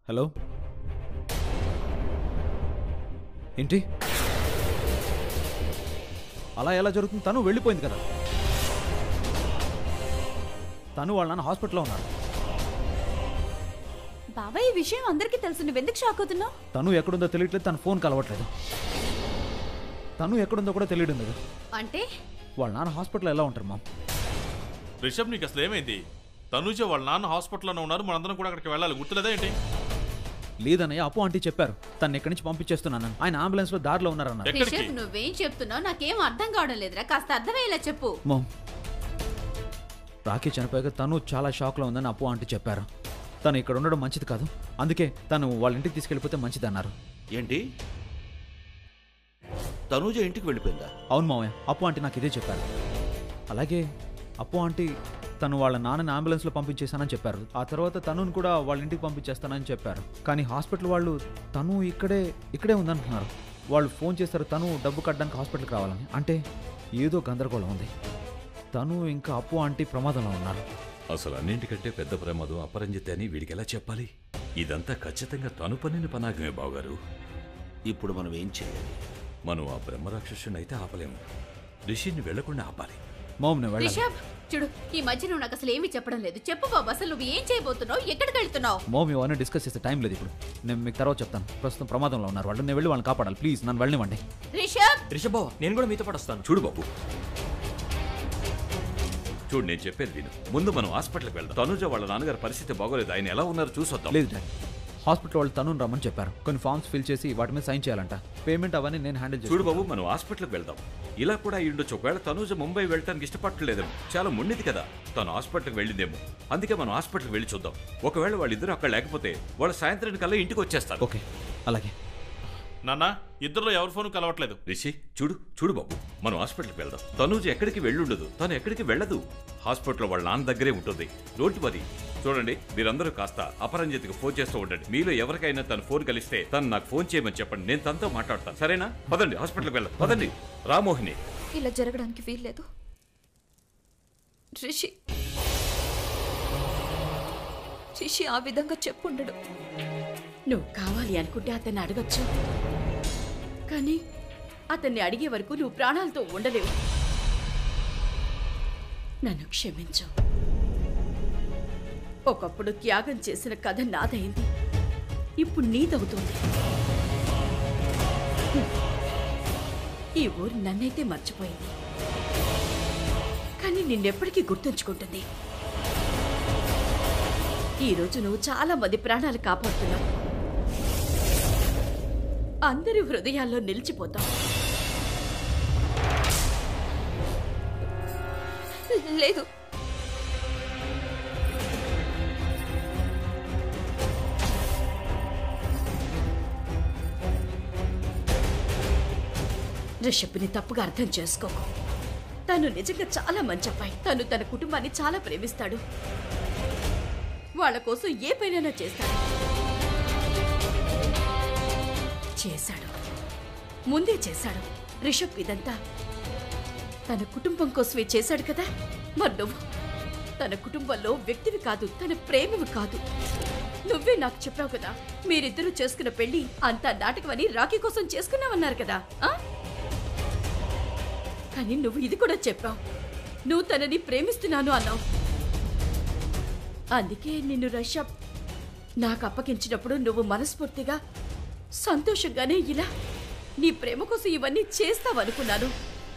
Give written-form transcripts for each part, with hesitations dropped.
Hello ఏంటి అలా ఎలా జరుగుతుంది? తను వెళ్ళిపోయింది కదా. తను వాళ్ళ నాన్న హాస్పిటల్లో ఉన్నారు. బాబాయ్ ఈ విషయం అందరికీ తెలుసు, నువ్వెందుకు షాక్ అవుతున్నావు? తను ఎక్కడుందో తెలియట్లేదు, తన ఫోన్ కలవట్లేదు. తను ఎక్కడుందో కూడా తెలియడం లేదు. అంటే వాళ్ళ నాన్న హాస్పిటల్లో ఎలా ఉంటారు మామ్? రిషబ్ నీకు అసలు ఏమైంది? తనుజ వాళ్ళ నాన్న హాస్పిటల్లోనే ఉన్నారు, మనందరం కూడా అక్కడికి వెళ్ళాలి, గుర్తులేదా ఏంటి? లేదన్నయ్య, అప్పు ఆంటీ చెప్పారు. తను ఇక్కడి నుంచి పంపించేస్తున్నాను. ఆయన అంబులెన్స్ లో దారిలో ఉన్నారన్నారు. రిషబ్ నువ్వేం చెప్తున్నావు నాకేం అర్థం కావడం లేదురా, కాస్త అర్థమయ్యేలా చెప్పు. మామ్, రాఖీ చనిపోయాక తను చాలా షాక్లో ఉందని అప్పు ఆంటీ చెప్పారు. తను ఇక్కడ ఉండడం మంచిది కాదు, అందుకే తను వాళ్ళ ఇంటికి తీసుకెళ్ళిపోతే మంచిది అన్నారు. ఏంటి, తనూజ ఇంటికి వెళ్ళిపోయిందా? అవును మామయ్య, అప్పు ఆంటీ నాకు ఇదే చెప్పారు. అలాగే అప్పు ఆంటీ తను వాళ్ళ నాన్నని అంబులెన్స్లో పంపించేశానని చెప్పారు. ఆ తర్వాత తనుని కూడా వాళ్ళ ఇంటికి పంపించేస్తానని చెప్పారు. కానీ హాస్పిటల్ వాళ్ళు తను ఇక్కడే ఉందంటున్నారు. వాళ్ళు ఫోన్ చేస్తారు తను డబ్బు కట్టడానికి హాస్పిటల్కి రావాలని. అంటే ఏదో గందరగోళం ఉంది. తను ఇంకా అప్పు ఆంటీ ప్రమాదంలో ఉన్నారు. అసలు అన్నింటికంటే పెద్ద ప్రమాదం అపరంజిత్ అని వీడికి ఎలా చెప్పాలి? ఇదంతా ఖచ్చితంగా తను పనిన పనాగమే బావగారు. ఇప్పుడు మనం ఏం చేయాలి? మనం ఆ బ్రహ్మరాక్షసుని అయితే ఆపలేము, రిషిని వెళ్లకుండా ఆపాలి. రిషబ్ చూడు, ఈ మధ్య నువ్వు నాకు అసలు ఏమీ చెప్పడం లేదు. చెప్పు బాబు, అసలు నువ్వు ఏం చేయబోతున్నావు, ఎక్కడికి వెళ్తున్నావు? మోమ్ ఇవన్నీ డిస్కస్ చేసే టైం లేదు ఇప్పుడు. నేను మీకు తర్వాత చెప్తాను. ప్రస్తుతం ప్రమాదంలో ఉన్నారు వాళ్ళు. నేను వెళ్ళి వాళ్ళని కాపాడాలి. ప్లీజ్ నన్ను వెళ్ళనివ్వండి. రిషబ్ బావ, నేను కూడా మీతో పాటు వస్తాను. చూడు బాబు, చూడు నేను చెప్పేది విను. ముందు మనం హాస్పిటల్కి వెళ్దాం. తనుజ వాళ్ళ నాన్నగారి పరిస్థితి బాగోలేదు, ఆయన ఎలా ఉన్నారు చూసొద్దాం. లేదు డాడీ, హాస్పిటల్ వాళ్ళు తను రమ్మని చెప్పారు. కొన్ని ఫామ్స్ ఫిల్ చేసి వాటి మీద సైన్ చేయాలంట. పేమెంట్ అవన్నీ నేను హ్యాండిల్ చేస్తాను. చూడు బాబు, మనం హాస్పిటల్కి వెళ్దాం. ఇలా కూడా అయ్యుండొచ్చు. ఒకవేళ తనుజ ముంబై వెళ్ళటానికి ఇష్టపడలేదేమో, చాలా మొండిది కదా. తను హాస్పిటల్కి వెళ్ళిందేమో, అందుకే మనం హాస్పిటల్కి వెళ్ళి చూద్దాం. ఒకవేళ వాళ్ళిద్దరూ అక్కడ లేకపోతే వాళ్ళు సాయంత్రానికి కల్లా ఇంటికి వచ్చేస్తారు. ఓకే అలాగే. నాన్న, ఇద్దరులో ఎవరి ఫోన్ కలవట్లేదు. రిషి చూడు బాబు, మనం హాస్పిటల్కి వెళ్దాం. తనుజ ఎక్కడికి వెళ్ళుండదు, తను ఎక్కడికి వెళ్ళదు. హాస్పిటల్లో వాళ్ళ నాన్న దగ్గరే ఉంటుంది. రోడ్డు పది. చూడండి, మీరందరూ కాస్త అపరంజిత్కి ఫోన్ చేస్తూ ఉండండి. మీలో ఎవరికైనా తను ఫోన్ కలిస్తే తను నాకు ఫోన్ చేయమని చెప్పండి, నేను తనతో మాట్లాడతాను. సరేనా? పదండి, హాస్పిటల్కి వెళ్దాం. పదండి. రామోహిని, ఇలా జరగడానికి వీల్లేదు. రిషి ఆ విధంగా చెప్పుండడు. నువ్వు కావాలి అనుకుంటే అతన్ని అడగచ్చు, కానీ అతన్ని అడిగే వరకు నువ్వు ప్రాణాలతో ఉండలేవు. నన్ను క్షమించు. ఒకప్పుడు త్యాగం చేసిన కథ నాదైంది, ఇప్పుడు నీదవుతుంది. ఈ ఊరు నన్నైతే మర్చిపోయింది, కానీ నిన్నెప్పటికీ గుర్తుంచుకుంటుంది. ఈరోజు నువ్వు చాలా మంది ప్రాణాలు కాపాడుతున్నావు, అందరి హృదయాల్లో నిలిచిపోతావు. లేదు, రిషబ్ని తప్పుగా అర్థం చేసుకోకు. తను నిజంగా చాలా మంచి అబ్బాయి. తను తన కుటుంబాన్ని చాలా ప్రేమిస్తాడు. వాళ్ళ కోసం ఏ పైనైనా చేశాడు. ముందే చేశాడు. రిషబ్ ఇదంతా తన కుటుంబం కోసమే చేశాడు కదా. మరి నువ్వు తన కుటుంబంలో వ్యక్తివి కాదు, తన ప్రేమవి కాదు. నువ్వే నాకు చెప్పావు కదా, మీరిద్దరూ చేసుకున్న పెళ్లి అంతా నాటకమని, రాఖీ కోసం చేసుకున్నావన్నారు కదా. కానీ నువ్వు ఇది కూడా చెప్పావు, నువ్వు తనని ప్రేమిస్తున్నాను అన్నావు. అందుకే నిన్ను రిషబ్ నాకు అప్పగించినప్పుడు నువ్వు మనస్ఫూర్తిగా సంతోషంగానే ఇలా నీ ప్రేమ కోసం ఇవన్నీ చేస్తావనుకున్నాను.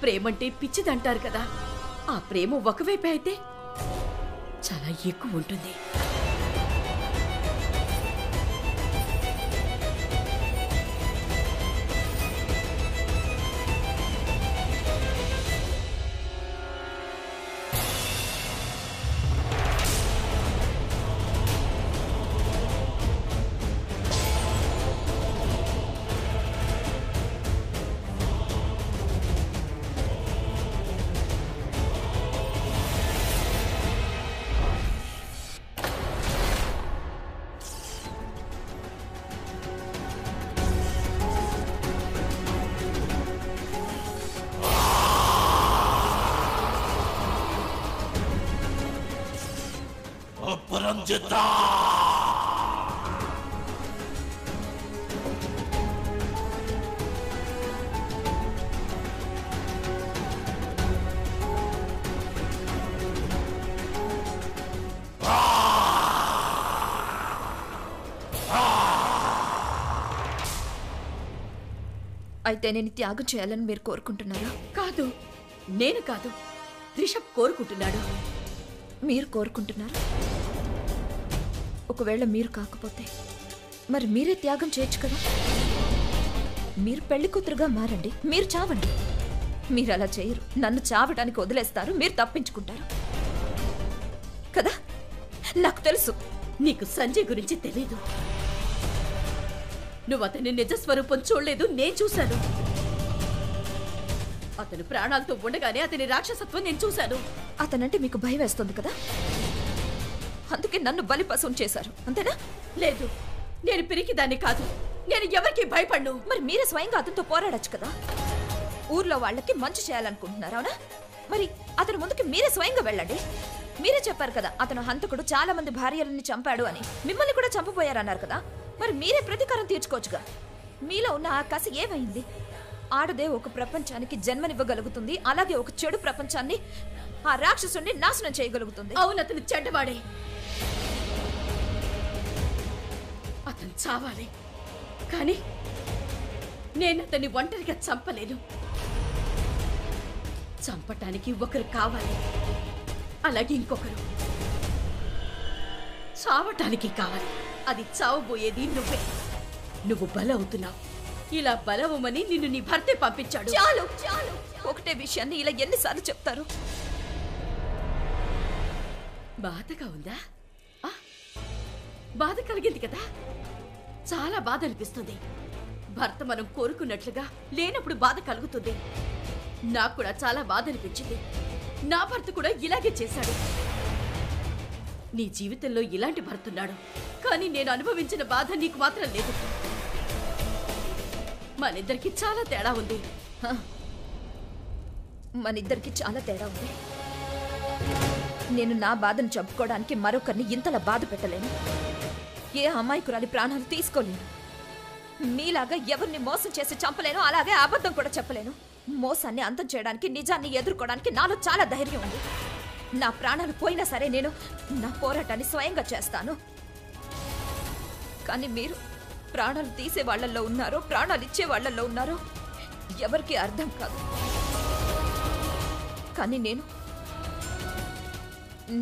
ప్రేమంటే పిచ్చిదంటారు కదా, ఆ ప్రేమ ఒకవైపే అయితే చాలా ఎక్కువ ఉంటుంది. అపరంజిత, అయితే నేను త్యాగం చేయాలని మీరు కోరుకుంటున్నారా? కాదు, నేను కాదు, రిషబ్ కోరుకుంటున్నాడు. మీరు కోరుకుంటున్నారా? ఒకవేళ మీరు కాకపోతే మరి మీరే త్యాగం చేయొచ్చు కదా. మీరు పెళ్లి కూతురుగా మారండి, మీరు చావండి. మీరు అలా చేయరు, నన్ను చావడానికి వదిలేస్తారు, మీరు తప్పించుకుంటారు కదా. నాకు తెలుసు. నీకు సంజయ్ గురించి తెలీదు. నువ్వు అతని నిజ స్వరూపం చూడలేదు, నేను చూశాను. అతను ప్రాణాలతో ఉండగానే అతని రాక్షసత్వం నేను చూశాను. అతనంటే మీకు భయం వేస్తుంది కదా, అందుకే నన్ను బలిపశువుని చేశారు, అంతేనా? లేదు, నేను పిరికిదాన్ని కాదు. నేను ఎవరికి భయపడ్ను. మరి మీరే స్వయంగా అతనితో పోరాడొచ్చు కదా. ఊర్లో వాళ్ళకి మంచి చేయాలనుకుంటున్నారు, అవునా? మరి అతని ముందుకి మీరే స్వయంగా వెళ్ళండి. మీరే చెప్పారు కదా అతను హంతకుడు, చాలా మంది భార్యలని చంపాడు అని. మిమ్మల్ని కూడా చంపబోయారన్నారు కదా. మరి మీరే ప్రతీకారం తీర్చుకోవచ్చుగా. మీలో ఉన్న ఆ కసి ఏమైంది? ఆడదే ఒక ప్రపంచానికి జన్మనివ్వగలుగుతుంది, అలాగే ఒక చెడు ప్రపంచాన్ని, ఆ రాక్షసుని నాశనం చేయగలుగుతుంది. అవును, అతను చెడ్డవాడే. అతను చావాలి, కానీ నేను అతన్ని ఒంటరిగా చంపలేను. చంపటానికి ఒకరు కావాలి, అలాగే ఇంకొకరు చావటానికి కావాలి. అది చావబోయేది నువ్వే. నువ్వు బలవుతున్నావు. ఇలా బలవమని నిన్ను నీ భర్తే పంపించాడు. చాలు చాలు, ఒకటే విషయాన్ని ఇలా ఎన్నిసార్లు చెప్తారు? బాధగా ఉందా? ఆ? బాధ కలిగింది కదా. చాలా బాధ అనిపిస్తుంది. భర్త మనం కోరుకున్నట్లుగా లేనప్పుడు బాధ కలుగుతుంది. నాకు కూడా చాలా బాధ అనిపించింది. నా భర్త కూడా ఇలాగే చేశాడు. నీ జీవితంలో ఇలాంటి భర్త ఉన్నాడు, కానీ నేను అనుభవించిన బాధ నీకు మాత్రం లేదు. మనిద్దరికి చాలా తేడా ఉంది. మనిద్దరికి చాలా తేడా ఉంది. నేను నా బాధను చంపుకోవడానికి మరొకరిని ఇంతలా బాధ పెట్టలేను. ఏ అమాయకురాలి ప్రాణాలు తీసుకోలేను. మీలాగా ఎవరిని మోసం చేసి చంపలేను, అలాగే అబద్ధం కూడా చెప్పలేను. మోసాన్ని అంతం చేయడానికి, నిజాన్ని ఎదుర్కోవడానికి నాలో చాలా ధైర్యం ఉంది. నా ప్రాణాలు పోయినా సరే నేను నా పోరాటాన్ని స్వయంగా చేస్తాను. కానీ మీరు ప్రాణాలు తీసే వాళ్ళల్లో ఉన్నారో, ప్రాణాలు ఇచ్చే వాళ్ళల్లో ఉన్నారో ఎవరికీ అర్థం కాదు. కానీ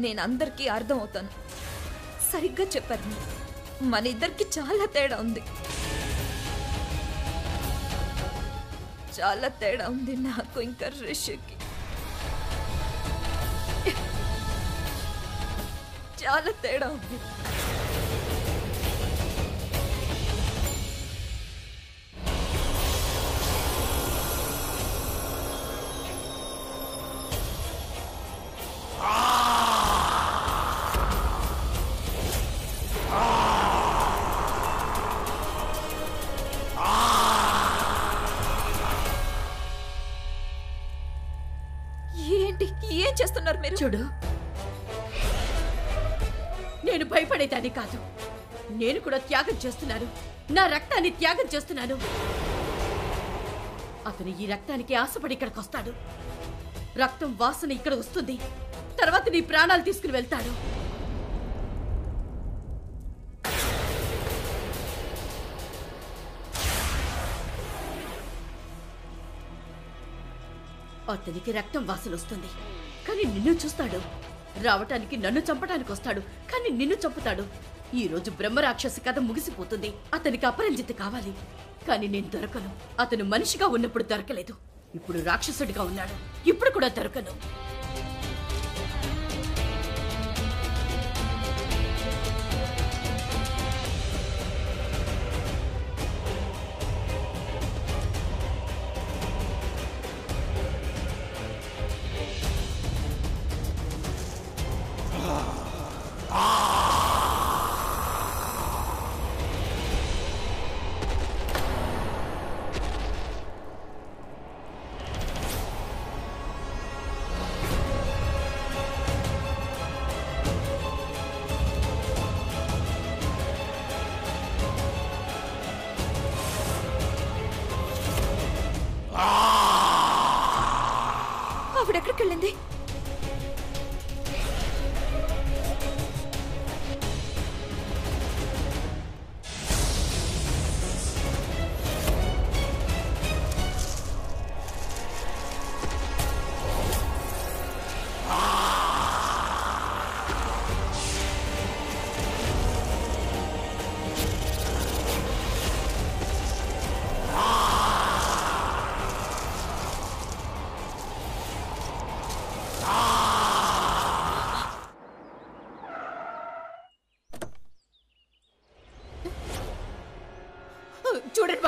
నేను అందరికీ అర్థం అవుతాను. సరిగ్గా చెప్పారు మీరు. మన ఇద్దరికి చాలా తేడా ఉంది. చాలా తేడా ఉంది నాకు ఇంకా రిషికి. చాలా తేడా ఉంది. ఏంటి ఏం చేస్తున్నారు మీరు? చూడు, నేను భయపడేదాన్ని కాదు. నేను కూడా త్యాగం చేస్తున్నాను. నా రక్తాన్ని త్యాగం చేస్తున్నాను. అతను ఈ రక్తానికి ఆశపడి ఇక్కడికి వస్తాడు. రక్తం వాసన ఇక్కడ వస్తుంది. తర్వాత నీ ప్రాణాలు తీసుకుని వెళ్తాడు. అతనికి రక్తం వాసన వస్తుంది, కానీ నిన్ను చూస్తాడు. రావటానికి నన్ను చంపటానికి వస్తాడు, కానీ నిన్ను చంపుతాడు. ఈ రోజు బ్రహ్మరాక్షసి కథ ముగిసిపోతుంది. అతనికి అపరంజిత కావాలి, కానీ నేను దొరకను. అతను మనిషిగా ఉన్నప్పుడు దొరకలేదు, ఇప్పుడు రాక్షసుడిగా ఉన్నాడు. ఇప్పుడు కూడా దొరకను. ఆవిడెక్కడికి వెళ్ళింది?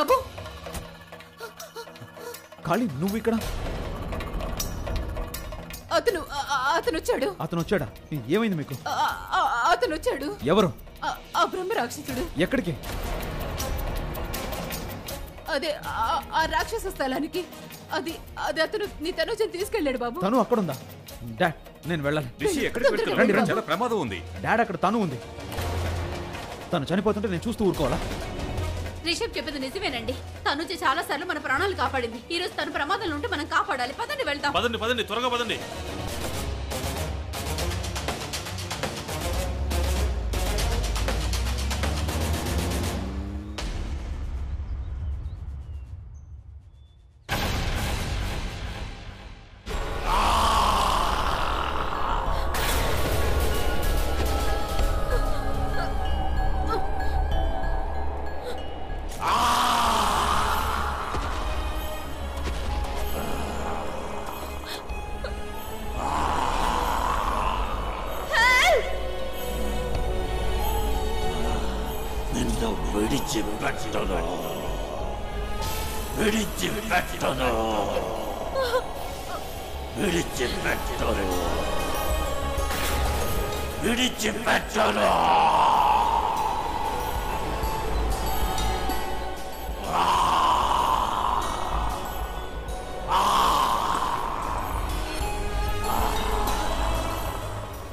బాబు? కాళీ నువ్వు ఇక్కడ? అతను వచ్చాడు. అతను వచ్చాడా? ఏమైంది మీకు? అతను వచ్చాడు. ఎవరు? ఆ బ్రహ్మ రాక్షసుడు. ఎక్కడికి? అదే ఆ రాక్షస స్థలానికి. అది అతను నీ తనుజని తీసుకెళ్ళాడు బాబు. తను అక్కడుందా? డాడ్ నేను వెళ్ళాలి. రిషి ఎక్కడికి రండి, వెళ్తున్నావు? రండి. చాలా ప్రమాదం ఉంది. డాడ్ అక్కడ తను ఉంది. తను చనిపోతుంటే నేను చూస్తూ ఊరుకోవాలా? రిషబ్ చెప్పింది నిజమేనండి. తనుజ చాలా సార్లు మన ప్రాణాలు కాపాడింది. ఈ రోజు తను ప్రమాదంలో ఉంటే మనం కాపాడాలి. పదండి వెళ్దాం. పదండి పదండి, త్వరగా పదండి. నిన్ను విడిచిపెట్టను, విడిచిపెట్టను, విడిచిపెట్టను, విడిచిపెట్టను.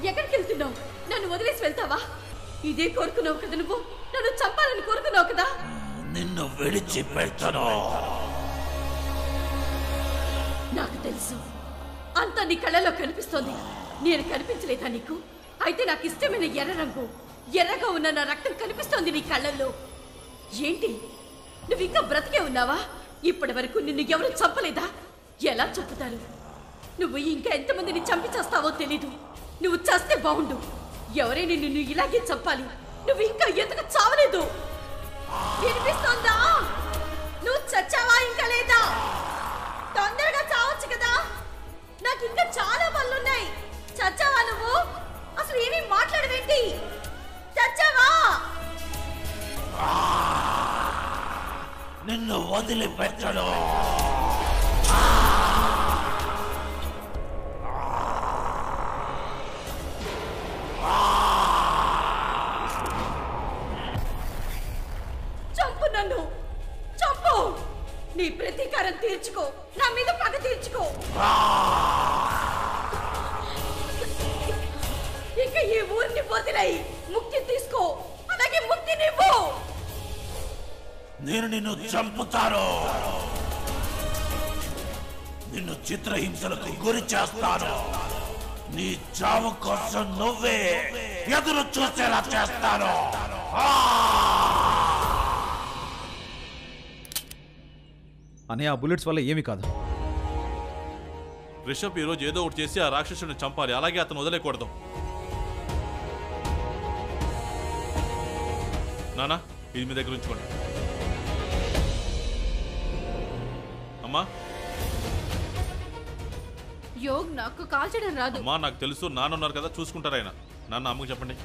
ఎక్కడికి వెళ్తున్నావు? నన్ను వదిలేసి వెళ్తావా? ఇదే కోరుకున్నావు కదా నువ్వు? నన్ను చంపాలని కోరుకున్నావు కదా? నిన్ను విడిచిపెట్టను. నాకు తెలుసు, అంతా నీ కళ్ళలో కనిపిస్తోంది. నేను కనిపించలేదా నీకు? అయితే నాకు ఇష్టమైన ఎర్ర రంగు, ఎర్రగా ఉన్న నా రక్తం కనిపిస్తోంది నీ కళ్ళల్లో. ఏంటి, నువ్వు ఇంకా బ్రతికే ఉన్నావా? ఇప్పటి వరకు నిన్ను ఎవరు చంపలేదా? ఎలా చంపుతారు? నువ్వు ఇంకా ఎంతమందిని చంపి చేస్తావో తెలీదు. నువ్వు చేస్తే బాగుండు. ఎవరైనా నిన్ను ఇలాగే చంపాలి. నువ్వు ఇంకా ఎందుకు చావలేదు? వినిపిస్తోందా? నువ్వు చచ్చావా ఇంకా లేదా? తొందరగా చావచ్చు కదా. నాకు ఇంకా చాలా పనులున్నాయి. చచ్చావా నువ్వు? అసలు ఏమీ మాట్లాడవేంటి? చచ్చావా? నిన్ను వదిలిపెట్టను. చంపు నన్ను, చంపు. నీ ప్రతీకారం తీర్చుకో, నా మీద పగ తీర్చుకో. ఇంకా ఈ ఊరిని వదిలేయి, ముక్తి తీసుకో. అలాగే ముక్తి నివ్వు. నేను నిన్ను చంపుతాను. నిన్ను చిత్రహింసలకు గురి చేస్తాను. నీ చావు కోసం నువ్వే ఎదురు చూసేలా చేస్తాను. అనే ఆ బుల్లెట్స్ వల్ల ఏమీ కాదు. రిషబ్ ఈరోజు ఏదో ఒకటి చేసి ఆ రాక్షసుని చంపాలి. అలాగే అతను వదిలేకూడదు. నానా, ఇది మీ దగ్గర ఉంచుకోండి. అమ్మా, యోగ్ నాకు కాల్చడం రాదు. అమ్మా నాకు తెలుసు, నాన్న ఉన్నారు కదా, చూసుకుంటారు ఆయన. నాన్న అమ్మకు చెప్పండి.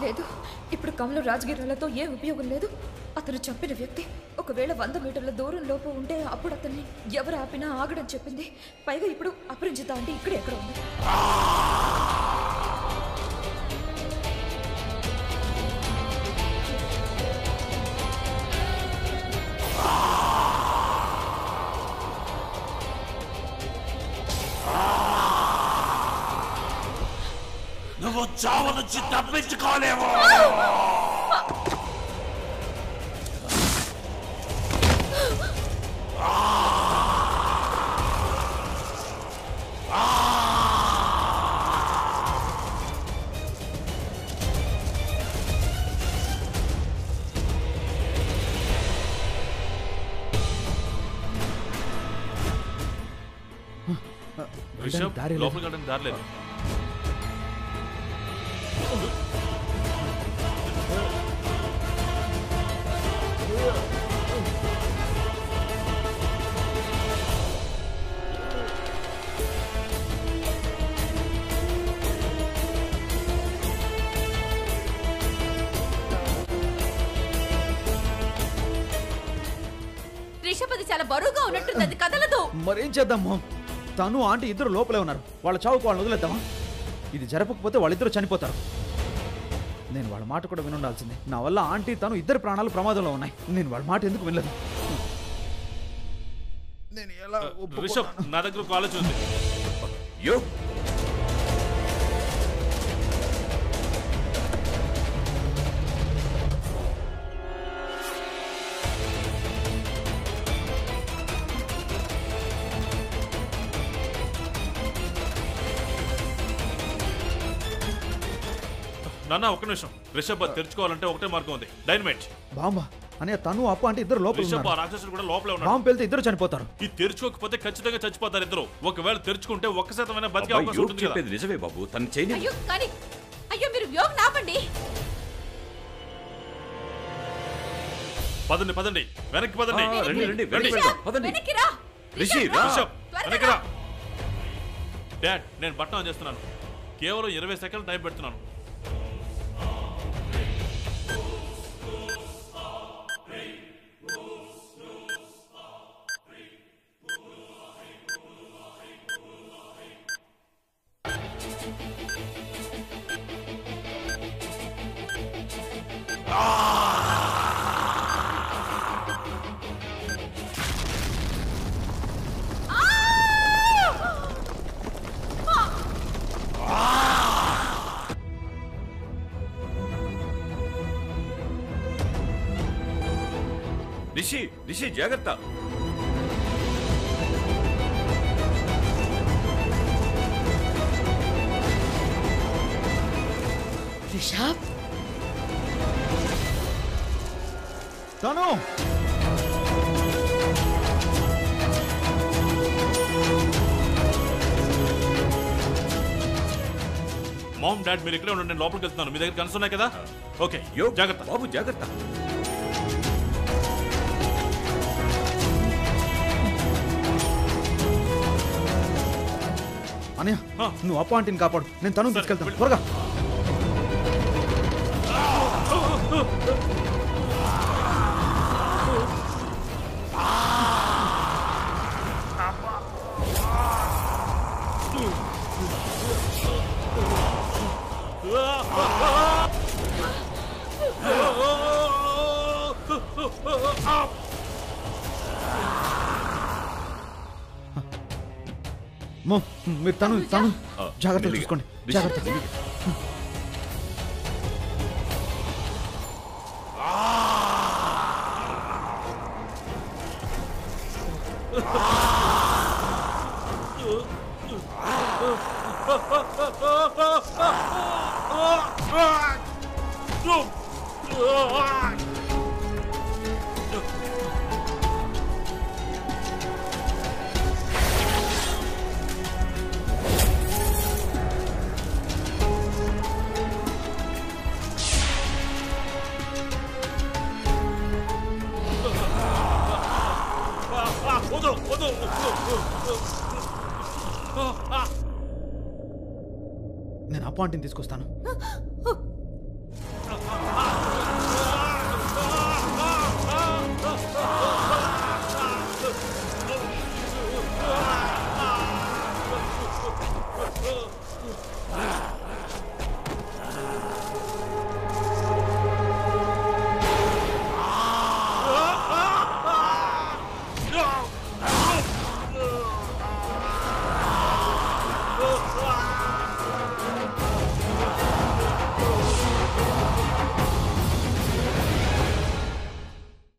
లేదు, ఇప్పుడు కమలం రాజగిరాలతో ఏ ఉపయోగం లేదు. అతను చంపిన వ్యక్తి ఒకవేళ 100 మీటర్ల దూరం లోపు ఉంటే అప్పుడు అతన్ని ఎవరు ఆపినా ఆగడం చెప్పింది. పైగా ఇప్పుడు అపరంజిత అంటే ఇక్కడ ఎక్కడ ఉంది? నువ్వు చావు నుంచి తప్పించుకోలేవు. రిషబ్ దారి లేదు. లోపలికి వెళ్ళడానికి దారి లేదు. రిషబ్ అది చాలా బరువుగా ఉన్నట్టుంది, అది కదలదు. మరేం చేద్దాం మామ్? తను ఆంటీ ఇద్దరు లోపలే ఉన్నారు. వాళ్ళ చావుకు వాళ్ళని వదిలేద్దామా? ఇది జరపకపోతే వాళ్ళిద్దరూ చనిపోతారు. నేను వాళ్ళ మాట కూడా వినుండాల్సిందే. నా వల్ల ఆంటీ తను ఇద్దరు ప్రాణాలు ప్రమాదంలో ఉన్నాయి. నేను వాళ్ళ మాట ఎందుకు వినలేదు? నేను ఎలా రిషబ్ నా దగ్గర ఒక ఆలోచన ఉంది. యో నాన్న ఒక్క నిమిషం. రిషబ్ అది తెరుచుకోవాలంటే ఒకటే మార్గం ఉంది, డైనమైట్. బాంబా అనే తను అప్పు అంటే ఇద్దరు లోపల రిషబ్ ఆ ఉన్నారు. రాక్షసుడు కూడా లోపలే ఉన్నాడు. బాంబు పేలితే ఇద్దరు చనిపోతారు. ఇది తెరుచుకోకపోతే ఖచ్చితంగా చచ్చిపోతారు ఇద్దరు. ఒకవేళ తెరుచుకుంటే 1% బతికే అబ్బా, అవకాశం యోగ్ ఉంటుంది కదా. చెప్పేది నిజమే బాబు. తను చేయని అయ్యో కానీ అయ్యో మీరు యోగ్ నాపండి. పదండి పదండి, వెనక్కి పదండి. రండి రండి రండి. వెనక్కి వెళ్దాం. పదండి. వెనక్కి రా. రిషి రా. రిషబ్ త్వరగా వెనక్కి రా. రా. డాడ్ నేను బట్టం ఆన్ చేస్తున్నాను. కేవలం 20 సెకండ్లు టైం పెడుతున్నాను. రిషి రిషి జాగ్రత్త. రిషబ్ తను మామ్ డాడ్ మీరు ఇక్కడే ఉండండి, నేను లోపలికి వెళ్తున్నాను. మీ దగ్గర గన్స్ ఉన్నాయి కదా? ఓకే యో జాగ్రత్త. బాబు జాగ్రత్త. అనయ్య నువ్వు అప్పు ఆంటీని కాపాడు. నేను తను సరే, తీసుకెళ్తాను. వెళ్ళు. త్వరగా మో మీరు తను జాగ్రత్త మెల్లిగా. చూసుకోండి. రిషి, జాగ్రత్త. మెల్లిగా. నేను అప్పు ఆంటీని తీసుకొస్తాను. No!